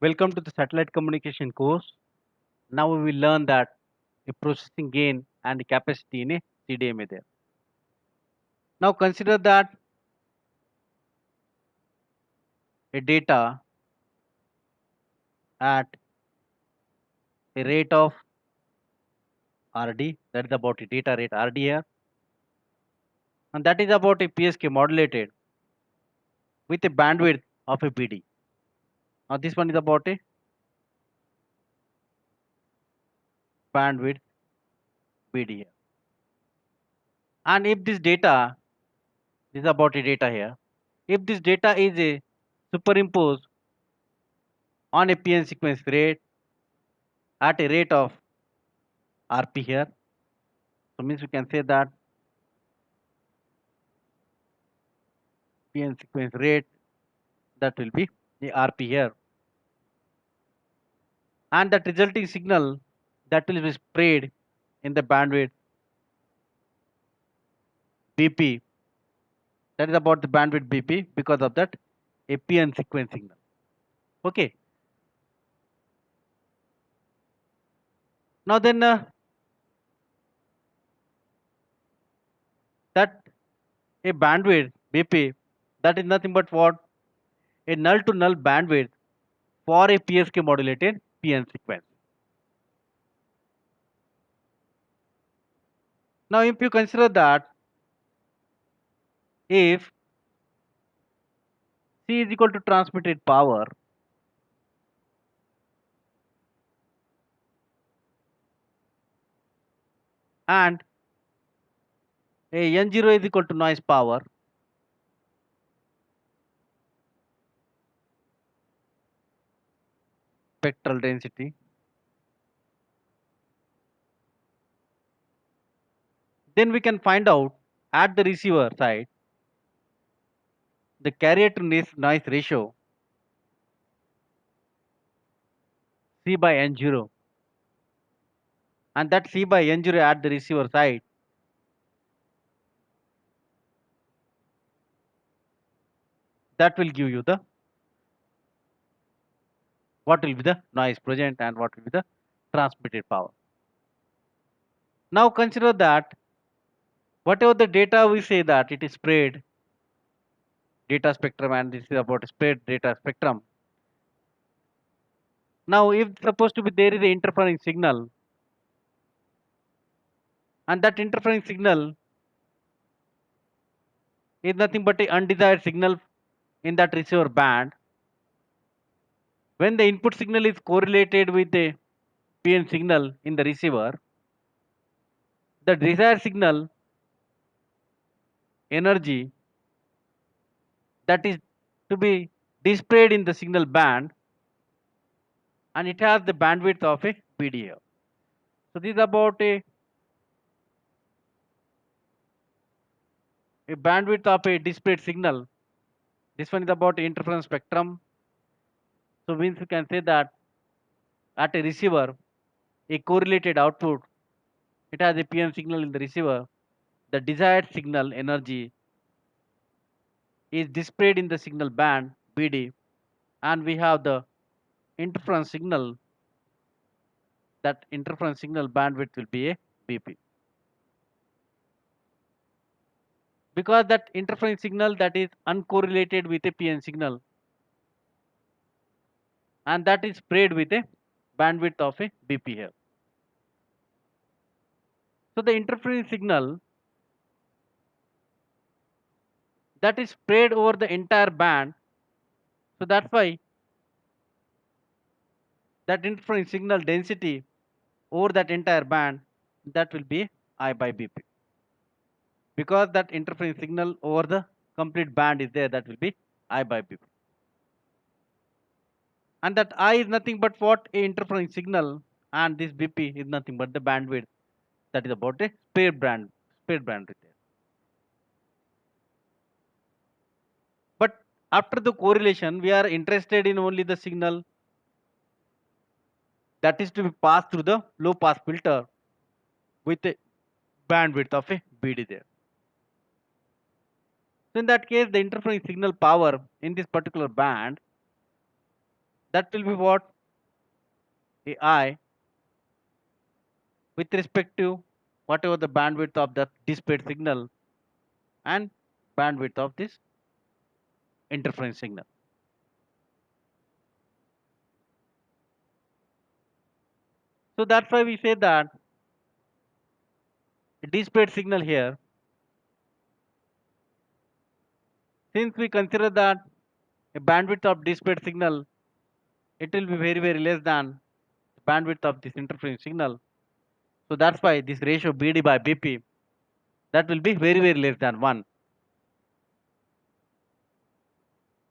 Welcome to the satellite communication course. Now we will learn that a processing gain and capacity in a CDMA there. Now consider that a data at a rate of RD, that is about a data rate RD here, and that is about a PSK modulated with a bandwidth of a BD. Now this one is about a bandwidth BD here. And if this data, this is about a data here, if this data is a superimposed on a PN sequence rate at a rate of RP here, so means we can say that PN sequence rate that will be the RP here, and that resulting signal that will be spread in the bandwidth BP, that is about the bandwidth BP because of that a PN sequence signal. Okay, now then that a bandwidth BP, that is nothing but what, a null to null bandwidth for a PSK modulated PN sequence. Now if you consider that if C is equal to transmitted power and a N0 is equal to noise power, spectral density, then we can find out at the receiver side the carrier to noise ratio C by N0, and that C by N0 at the receiver side, that will give you the what will be the noise present and what will be the transmitted power. Now consider that whatever the data we say that it is spread data spectrum and this is about spread data spectrum. Now if supposed to be there is a interfering signal, and that interfering signal is nothing but a undesired signal in that receiver band, when the input signal is correlated with the PN signal in the receiver, the desired signal energy that is to be displayed in the signal band, and it has the bandwidth of a BDF. So this is about a bandwidth of a displayed signal. This one is about interference spectrum. So means we can say that at a receiver, a correlated output, it has a PN signal in the receiver. The desired signal energy is displayed in the signal band BD, and we have the interference signal. That interference signal bandwidth will be a BP, because that interference signal that is uncorrelated with a PN signal, and that is spread with a bandwidth of a BP here. So the interference signal that is spread over the entire band. So that's why that interference signal density over that entire band, that will be I by BP, because that interference signal over the complete band is there, that will be I by BP, and that I is nothing but what, a interference signal, and this BP is nothing but the bandwidth, that is about a spared bandwidth there. But after the correlation we are interested in only the signal that is to be passed through the low pass filter with a bandwidth of a BD there. So in that case, the interfering signal power in this particular band That will be what? AI with respect to whatever the bandwidth of the displayed signal and bandwidth of this interference signal. So that's why we say that the displayed signal here, since we consider that a bandwidth of displayed signal, it will be very, very less than the bandwidth of this interference signal. So that's why this ratio BD by BP, that will be very, very less than 1.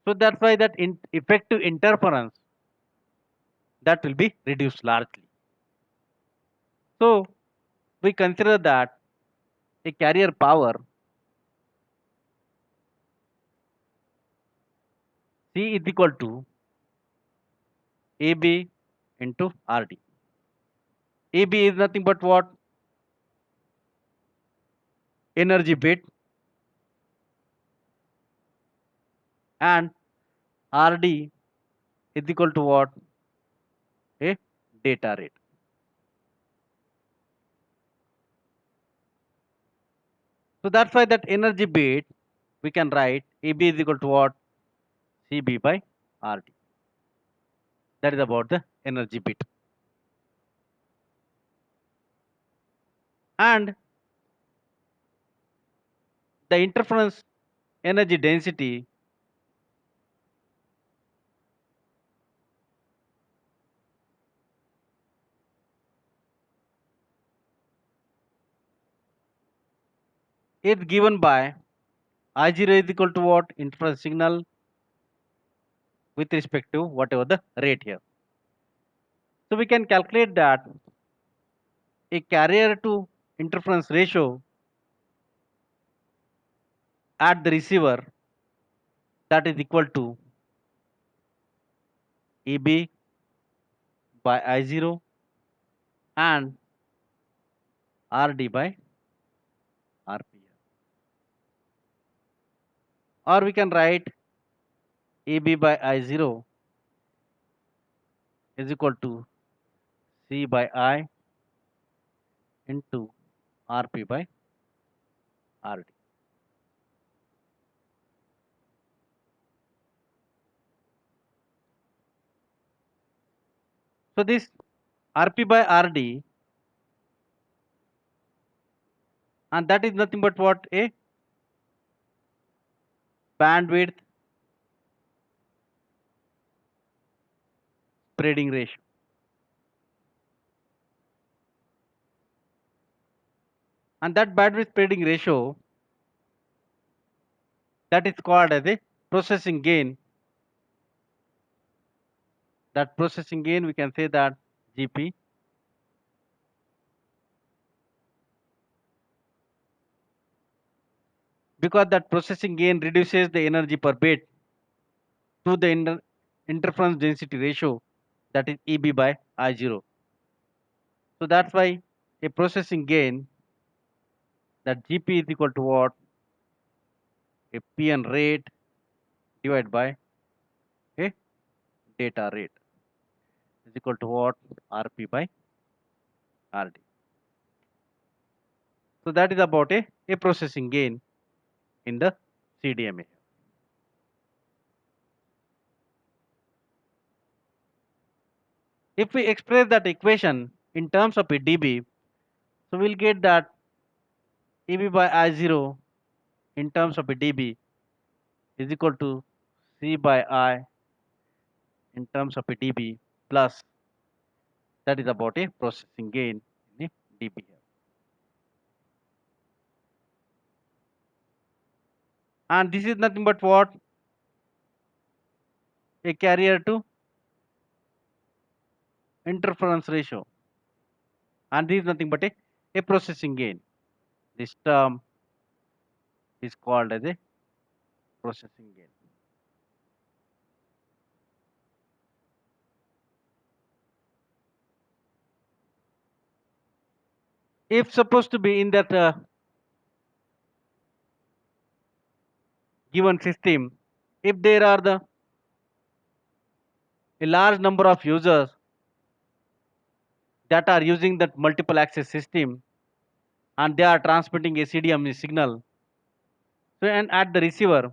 So that's why that effective interference, that will be reduced largely. So we consider that a carrier power C is equal to AB into RD. AB is nothing but what? Energy bit, and RD is equal to what? A data rate. So that's why that energy bit, we can write AB is equal to what? CB by RD. That is about the energy bit. And the interference energy density is given by I0 is equal to what? Interference signal with respect to whatever the rate here. So we can calculate that a carrier to interference ratio at the receiver, that is equal to EB by I0 and RD by RP. Or we can write EB by I0 is equal to C by I into RP by RD. So this RP by RD, and that is nothing but what? A bandwidth spreading ratio. And that bandwidth spreading ratio, that is called as a processing gain. That processing gain, we can say that GP, because that processing gain reduces the energy per bit to the interference density ratio, that is EB by I0. So that's why a processing gain, that GP is equal to what? A PN rate divided by a data rate is equal to what? RP by RD. So that is about a processing gain in the CDMA. If we express that equation in terms of a dB, so we'll get that EB by I0 in terms of a dB is equal to C by I in terms of a dB plus, that is about a processing gain in a dB here. And this is nothing but what? A carrier to interference ratio. And this is nothing but a processing gain. This term is called as a processing gain. If supposed to be in that given system, if there are the a large number of users that are using that multiple access system, and they are transmitting a CDMA signal. So, and at the receiver,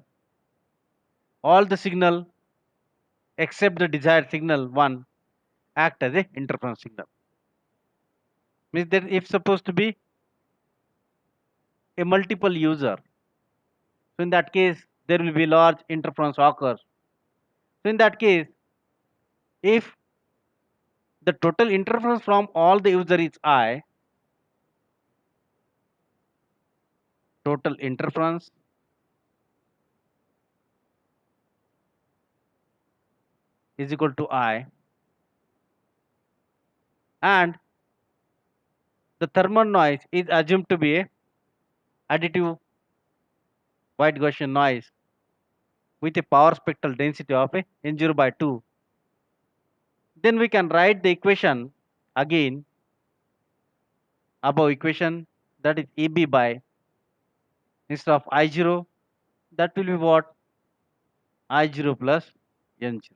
all the signal except the desired signal one act as a interference signal. Means that if supposed to be a multiple user, so in that case there will be large interference occurs. So in that case, if the total interference from all the user is I, total interference is equal to I, and the thermal noise is assumed to be a additive white Gaussian noise with a power spectral density of a n0 by 2. Then we can write the equation again, above equation, that is EB by, instead of I0, that will be what? I0 plus N0.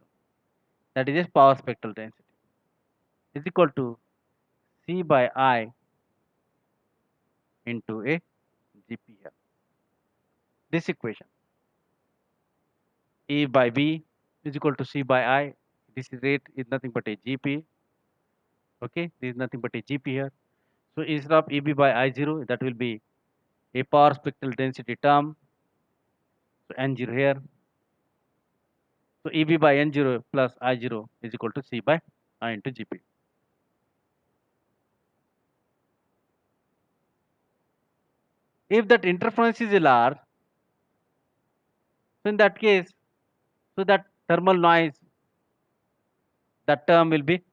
That is a power spectral density is equal to C by I into a GPL. This equation, E by B is equal to C by I. This is rate is nothing but a GP. Okay, this is nothing but a GP here. So instead of EB by I0, that will be a power spectral density term. So N0 here. So EB by N0 plus I0 is equal to C by I into GP. If that interference is large, so in that case, so that thermal noise, that term will be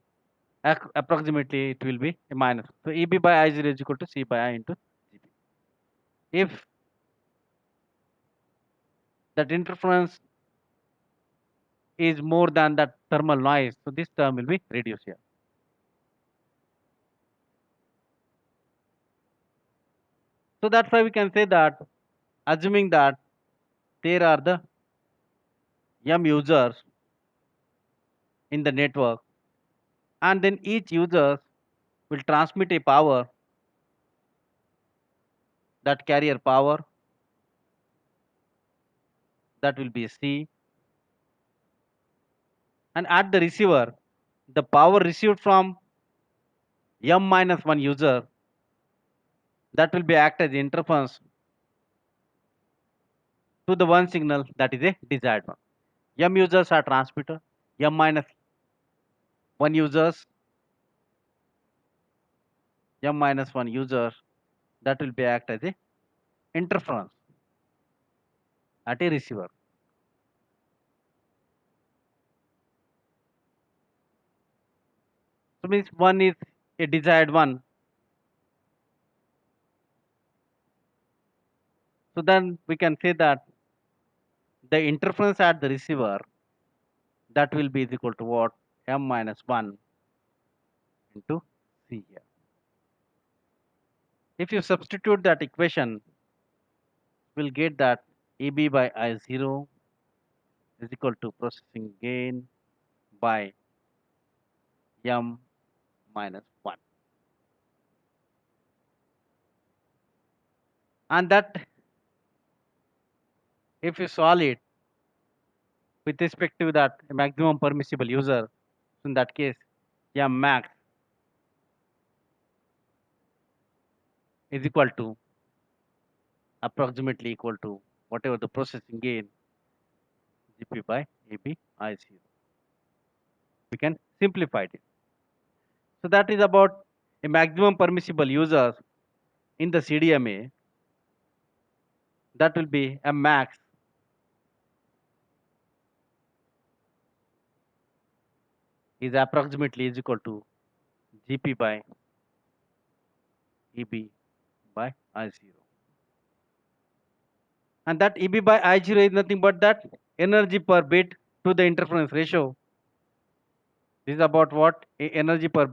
approximately it will be a minus. So EB by I0 is equal to C by I into GP. If that interference is more than that thermal noise, so this term will be reduced here. So that's why we can say that, assuming that there are the m users in the network, and then each user will transmit a power, that carrier power, that will be C, and at the receiver, the power received from m minus 1 user, that will be act as interference to the one signal that is a desired one. M users are transmitter, m minus 1 users, m minus 1 user, that will be act as a interference at a receiver. So means one is a desired one. So then we can say that the interference at the receiver, that will be is equal to what? M minus 1 into C here. If you substitute that equation, we'll get that EB by I0 is equal to processing gain by M minus 1. And that, if you solve it with respect to that maximum permissible user, in that case, M max is equal to approximately equal to whatever the processing gain, GP by AB I0. We can simplify it. So that is about a maximum permissible user in the CDMA, that will be M max is approximately is equal to GP by EB by I0. And that EB by I0 is nothing but that energy per bit to the interference ratio. This is about what? Energy per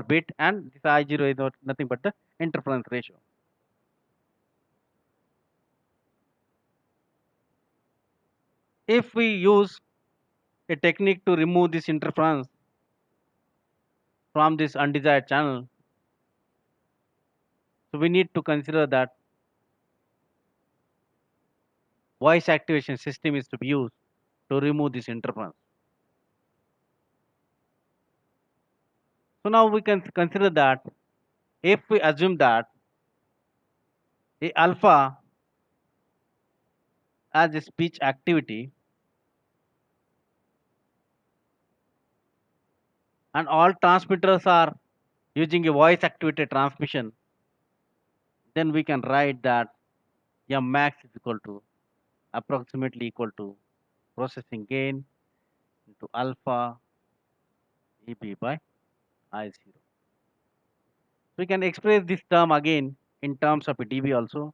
bit, and this I0 is nothing but the interference ratio. If we use a technique to remove this interference from this undesired channel. So we need to consider that voice activation system is to be used to remove this interference. So now we can consider that if we assume that a alpha as a speech activity and all transmitters are using a voice activated transmission, then we can write that M max is equal to approximately equal to processing gain into alpha EB by I0. We can express this term again in terms of a dB also.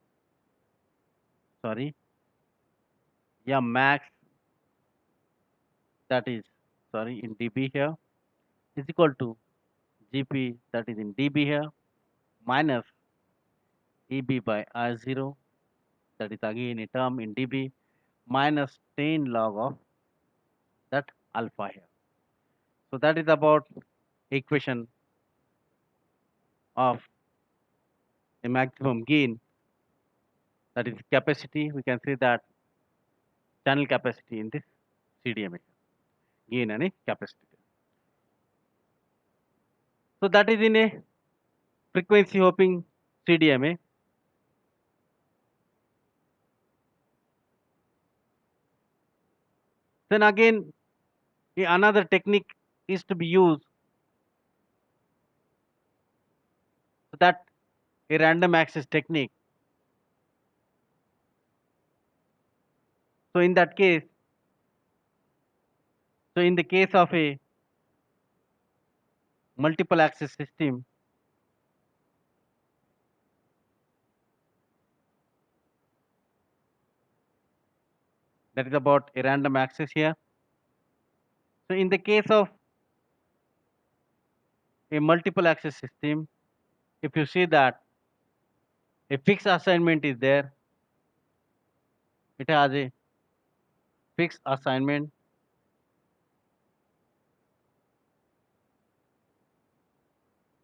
Sorry, M max, that is, sorry, in dB here, is equal to Gp, that is in dB here, minus EB by I0, that is again a term in dB, minus 10 log of that alpha here. So that is about equation of a maximum gain, that is capacity. We can say that channel capacity in this CDMA, gain and a capacity. So that is in a frequency hopping CDMA. Then again, another technique is to be used, so that a random access technique. So in that case, so in the case of a multiple access system, that is about a random access here. So in the case of a multiple access system, if you see that a fixed assignment is there, it has a fixed assignment,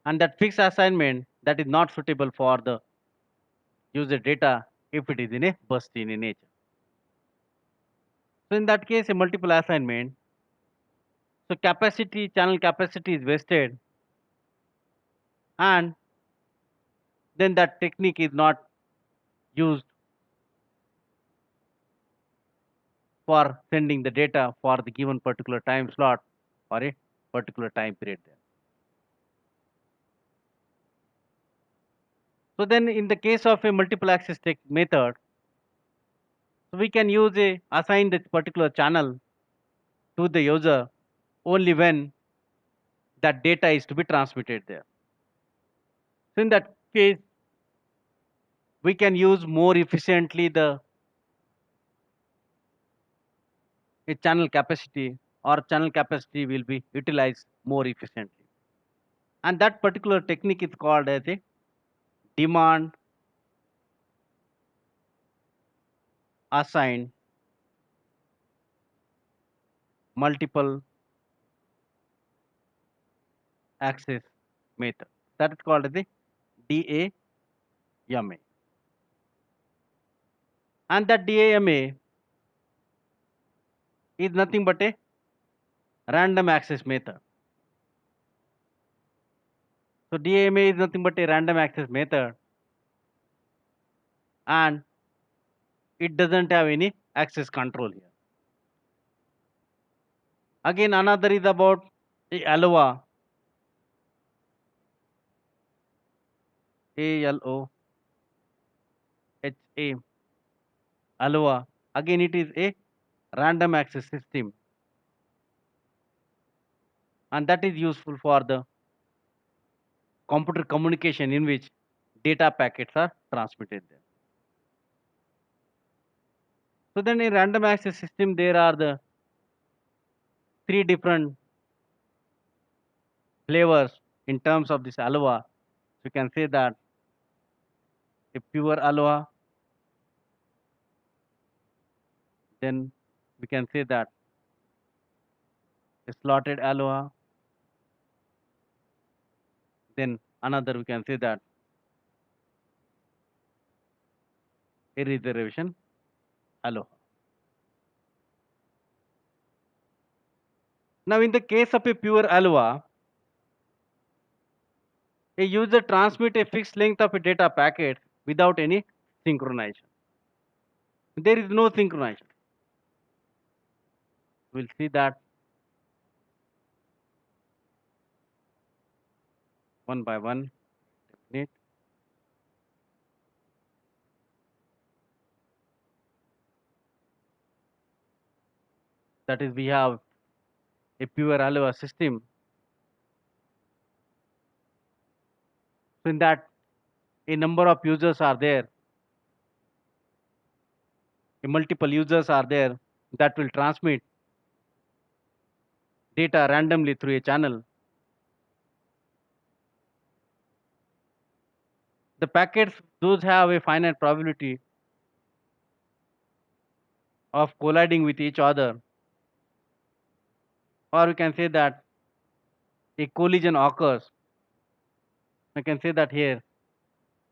and that fixed assignment that is not suitable for the user data if it is in a bursty in nature. So in that case, a multiple assignment, so capacity, channel capacity is wasted, and then that technique is not used for sending the data for the given particular time slot or a particular time period there. So then in the case of a multiple access method, so we can use a assign this particular channel to the user only when that data is to be transmitted there. So in that case, we can use more efficiently the a channel capacity, or channel capacity will be utilized more efficiently. And that particular technique is called as a demand assigned multiple access method. That is called as the DAMA. And that DAMA is nothing but a random access method. So DAMA is nothing but a random access method, and it doesn't have any access control here. Again, another is about the ALOA, ALOHA, ALOA. Again, it is a random access system, and that is useful for the computer communication in which data packets are transmitted there. So then in random access system, there are the three different flavors in terms of this ALOA. So you can say that a pure ALOA, then we can say that a slotted aloha, then another we can say that a reservation aloha. Now, in the case of a pure aloha, a user transmit a fixed length of a data packet without any synchronization. There is no synchronization. We'll see that one by one. Definite. That is, we have a pure aloha system. So in that, a number of users are there, a multiple users are there that will transmit data randomly through a channel. The packets, those have a finite probability of colliding with each other, or we can say that a collision occurs. I can say that here,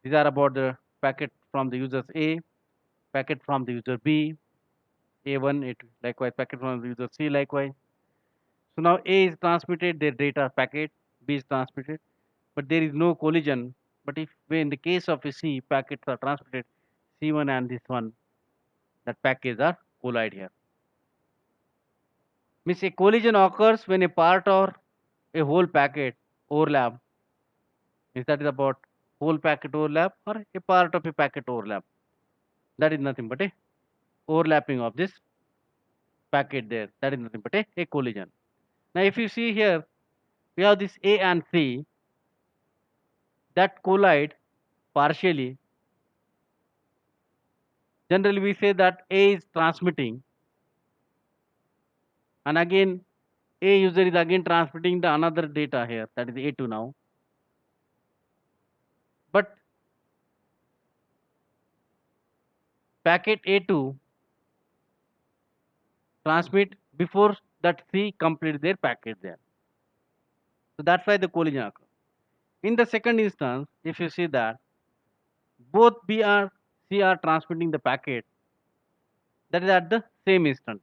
these are about the packet from the users A, packet from the user B, A1, A2, likewise packet from the user C, likewise. So now A is transmitted, their data packet, B is transmitted, but there is no collision. But if in the case of a C, packets are transmitted, C1 and this one, that packets are collide here. Means a collision occurs when a part or a whole packet overlap. Means that is about whole packet overlap or a part of a packet overlap. That is nothing but a overlapping of this packet there. That is nothing but a collision. Now if you see here, we have this A and C that collide partially. Generally we say that A is transmitting, and again A user is again transmitting the another data here, that is A2 now. But packet A2 transmit before that C complete their packet there. So that's why the collision occurs. In the second instance, if you see that both B and C are transmitting the packet, that is at the same instant.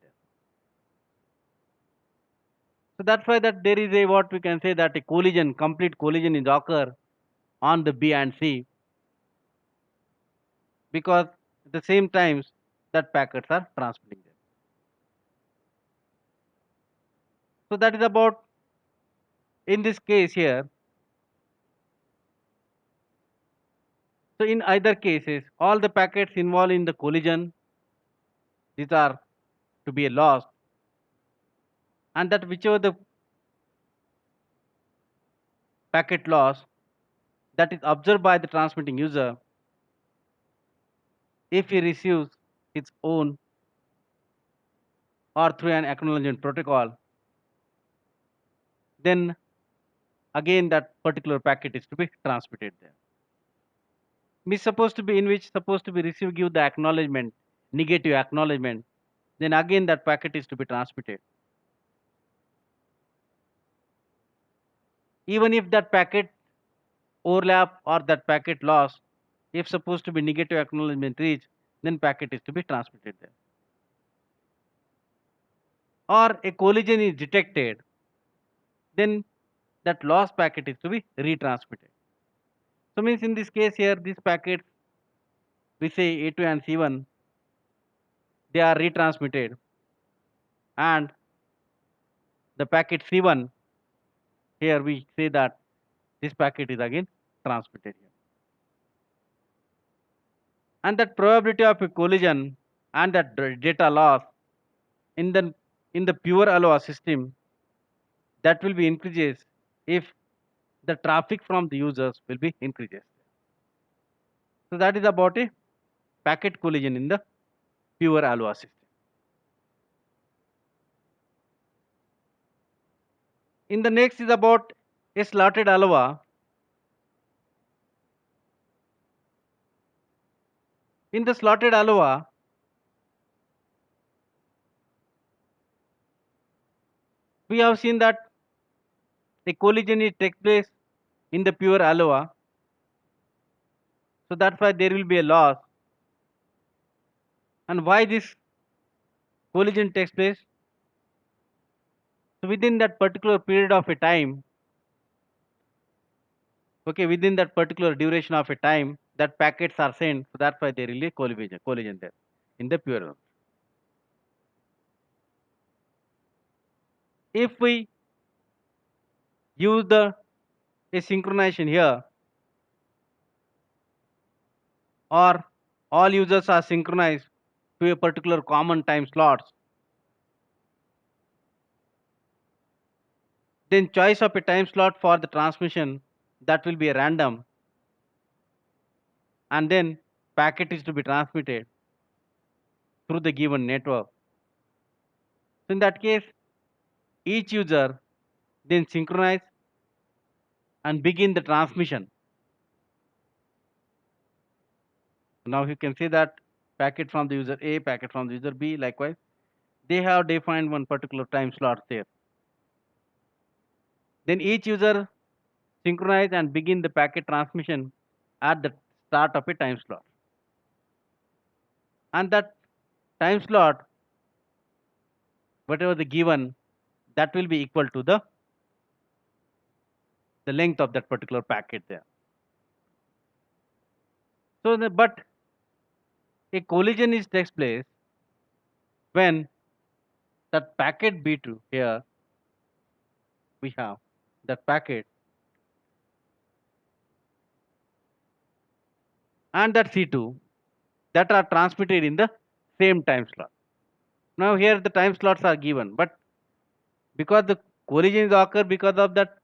So that's why that there is a what we can say that a collision, complete collision is occur on the B and C, because at the same times that packets are transmitting them. So that is about in this case here. So in either cases, all the packets involved in the collision, these are to be a loss, and that whichever the packet loss that is observed by the transmitting user, if he receives its own or through an acknowledgement protocol, then again that particular packet is to be transmitted there. Is supposed to be in which supposed to be receive give the acknowledgement, negative acknowledgement, then again that packet is to be transmitted. Even if that packet overlap or that packet loss, if supposed to be negative acknowledgement reach, then packet is to be transmitted there. Or a collision is detected, then that lost packet is to be retransmitted. So means in this case here, these packets we say A2 and C1, they are retransmitted, and the packet C1, here we say that this packet is again transmitted here. And that probability of a collision and that data loss in the pure aloha system, that will be increases if the traffic from the users will be increases. So that is about a packet collision in the pure aloha system. In the next is about a slotted aloha. In the slotted aloha, We have seen that a collision is takes place in the pure aloha, so that's why there will be a loss. And why this collision takes place? So within that particular period of a time, okay, within that particular duration of a time, that packets are sent. So that's why there will be a collision there in the pure one. If we use the a synchronization here, or all users are synchronized to a particular common time slots, then choice of a time slot for the transmission, that will be a random, and then packet is to be transmitted through the given network. So in that case, each user then synchronize and begin the transmission. Now you can see that packet from the user A, packet from the user B, likewise, they have defined one particular time slot there. Then each user synchronize and begin the packet transmission at the start of a time slot. And that time slot, whatever the given, that will be equal to the length of that particular packet there. So, but a collision is takes place when that packet B2 here we have that packet and that C2 that are transmitted in the same time slot. Now here the time slots are given, but because the collision is occur because of that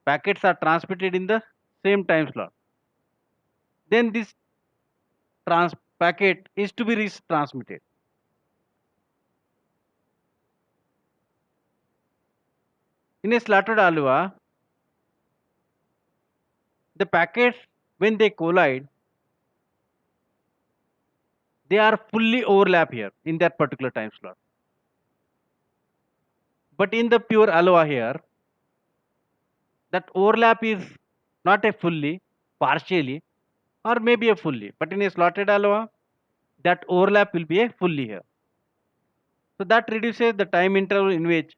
packets are transmitted in the same time slot, then this packet is to be transmitted. In a slotted ALUA, the packets when they collide, they are fully overlap here in that particular time slot. But in the pure ALUA here, that overlap is not a fully, partially, or maybe a fully. But in a slotted ALUA, that overlap will be a fully here. So that reduces the time interval in which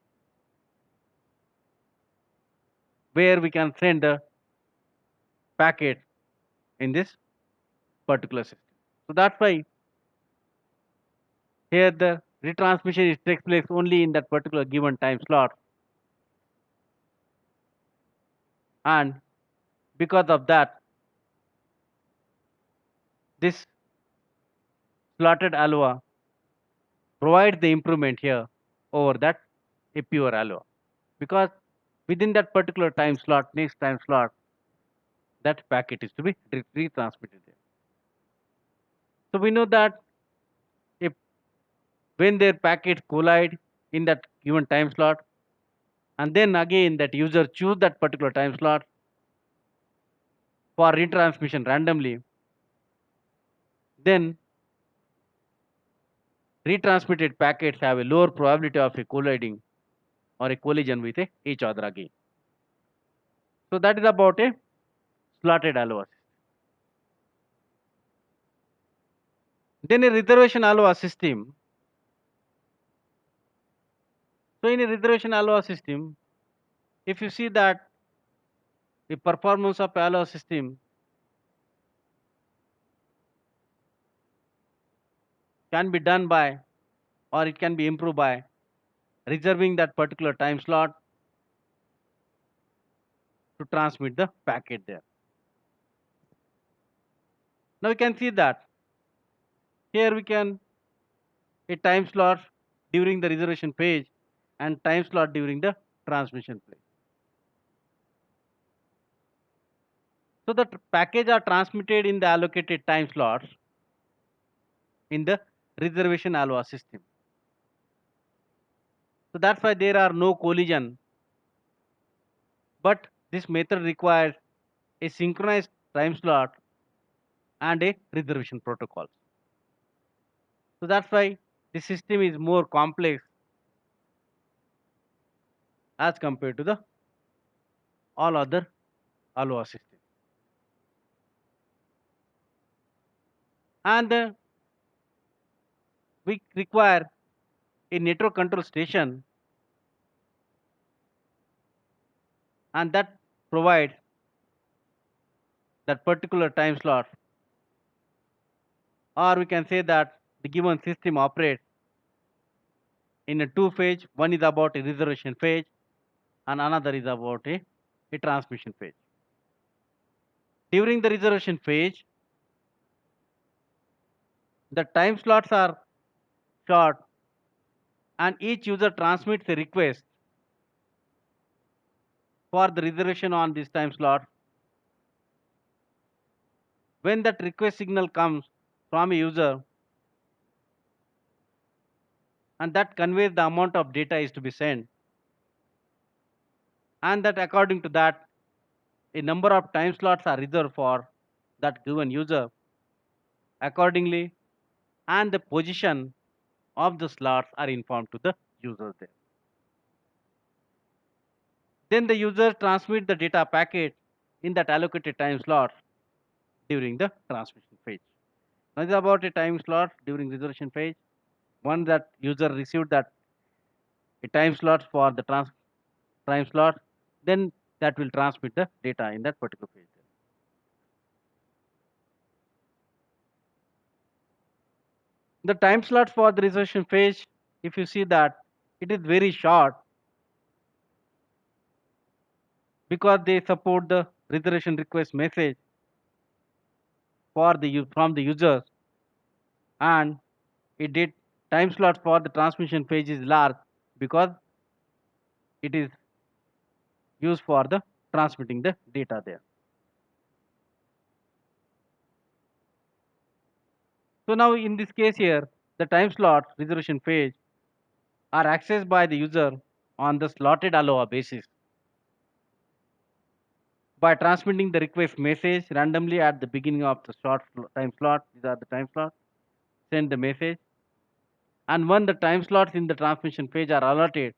where we can send the packet in this particular system. So that's why here the retransmission is takes place only in that particular given time slot, and because of that, this slotted ALUA provides the improvement here over that a pure ALUA, because within that particular time slot, next time slot, that packet is to be retransmitted there. So we know that if when their packets collide in that given time slot, and then again that user choose that particular time slot for retransmission randomly, then retransmitted packets have a lower probability of a colliding or a collision with each other again. So that is about a slotted ALUA. Then a reservation ALUA system. So in a reservation ALUA system, if you see that the performance of ALUA system can be done by, or it can be improved by reserving that particular time slot to transmit the packet there. Now we can see that here we can a time slot during the reservation page and time slot during the transmission page. So the package are transmitted in the allocated time slots in the reservation ALUA system. So that's why there are no collision, but this method requires a synchronized time slot and a reservation protocol. So that's why the system is more complex as compared to the all other Aloha system. And we require a network control station, and that provides that particular time slot, or we can say that the given system operates in a two phase. One is about a reservation phase and another is about a transmission phase. During the reservation phase, the time slots are short and each user transmits a request for the reservation on this time slot. When that request signal comes from a user, and that conveys the amount of data is to be sent, and that according to that a number of time slots are reserved for that given user accordingly, and the position of the slots are informed to the user there. Then the user transmits the data packet in that allocated time slot during the transmission phase. Now this is about a time slot during reservation phase. Once that user received that a time slot for the time slot, then that will transmit the data in that particular phase. The time slot for the reservation phase, if you see that it is very short because they support the reservation request message for the from the users, and it did time slot for the transmission phase is large because it is used for the transmitting the data there. So now in this case here, the time slot reservation phase are accessed by the user on the slotted Aloha basis by transmitting the request message randomly at the beginning of the time slot. These are the time slots. Send the message, and when the time slots in the transmission phase are allotted,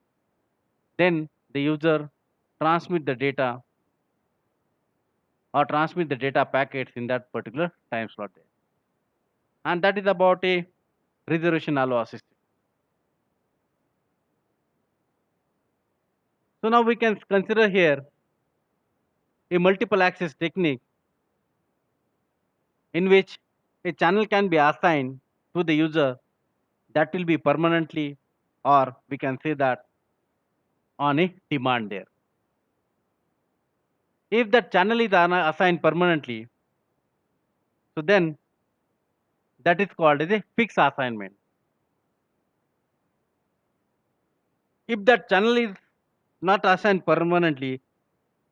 then the user transmit the data or transmit the data packets in that particular time slot there. And that is about a reservation Aloha system. So now we can consider here a multiple access technique in which a channel can be assigned to the user that will be permanently, or we can say that on a demand there. If that channel is assigned permanently, so then that is called as a fixed assignment. If that channel is not assigned permanently,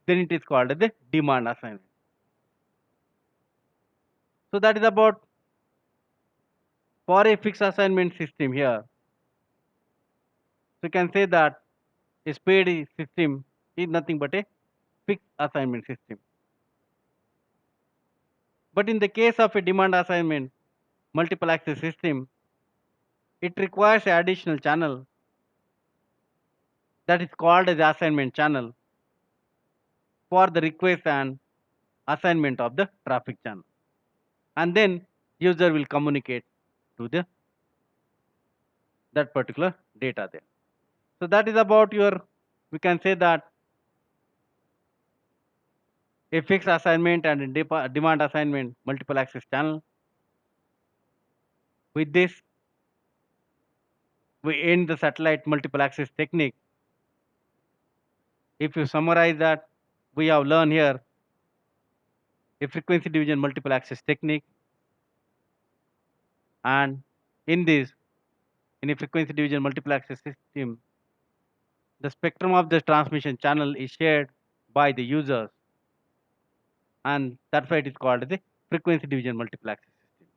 then it is called as a demand assignment. So that is about for a fixed assignment system here. So you can say that a spade system is nothing but a fixed assignment system. But in the case of a demand assignment multiple access system, it requires an additional channel that is called as assignment channel for the request and assignment of the traffic channel. And then user will communicate to the that particular data there. So that is about your, we can say that a fixed assignment and a demand assignment multiple access channel. With this, we end the satellite multiple access technique. If you summarize that, we have learned here a frequency division multiple access technique, and in this, in a frequency division multiple access system, the spectrum of the transmission channel is shared by the users, and that's why it is called the frequency division multiple access system.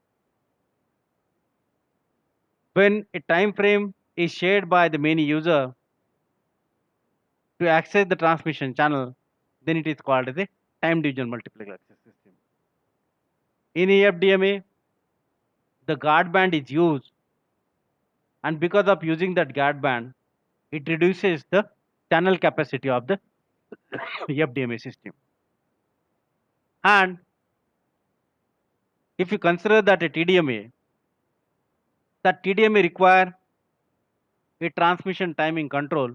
When a time frame is shared by the many user to access the transmission channel, then it is called as a time division multiple access system. In AFDMA, the guard band is used, and because of using that guard band, it reduces the channel capacity of the FDMA system. And if you consider that a TDMA, that TDMA require a transmission timing control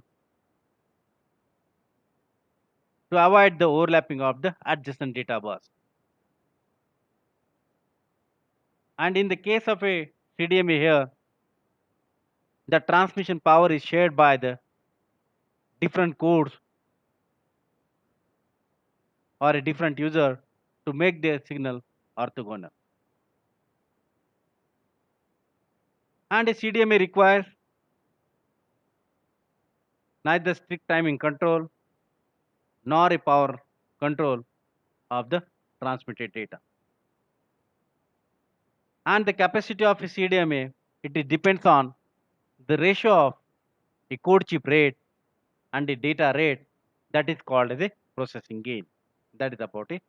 to avoid the overlapping of the adjacent data bus. And in the case of a CDMA here, the transmission power is shared by the different codes or a different user to make their signal orthogonal. And a CDMA requires neither strict timing control nor a power control of the transmitted data. And the capacity of a CDMA, it depends on the ratio of a code chip rate and a data rate, that is called as a processing gain. That is about a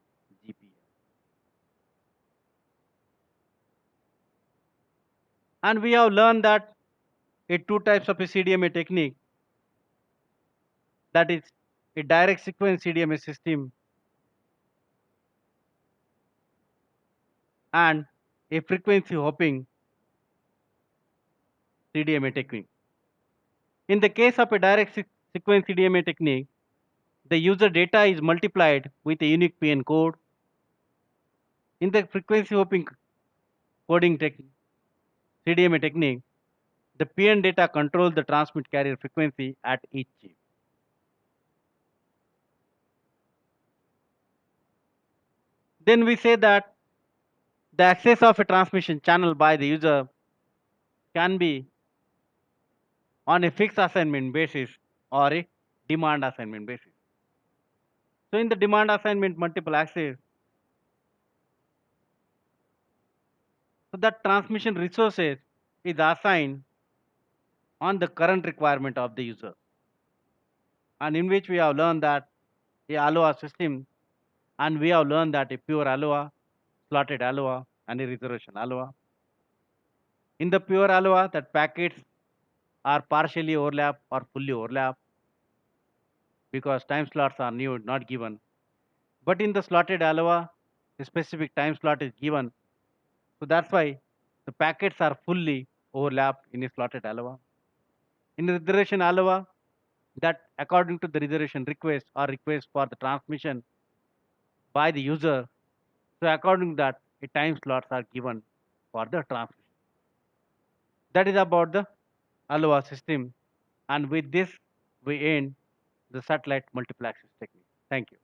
GPM. And we have learned that a two types of a CDMA technique, that is a direct sequence CDMA system and a frequency hopping CDMA technique. In the case of a direct sequence CDMA technique, the user data is multiplied with a unique PN code. In the frequency hopping coding CDMA technique, the PN data controls the transmit carrier frequency at each chip. Then we say that the access of a transmission channel by the user can be on a fixed assignment basis or a demand assignment basis. So in the demand assignment multiple access, so that transmission resources is assigned on the current requirement of the user, and in which we have learned that a ALOA system, and we have learned that a pure ALOA, slotted ALOA, and a reservation ALOA. In the pure ALOA, that packets are partially overlap or fully overlap because time slots are new, not given. But in the slotted ALOA, a specific time slot is given. So that's why the packets are fully overlapped in a slotted ALOA. In a reservation ALOA, that according to the reservation request or request for the transmission by the user, so according to that, a time slots are given for the transmission. That is about the ALOA system. And with this, we end the satellite multiplexing technique. Thank you.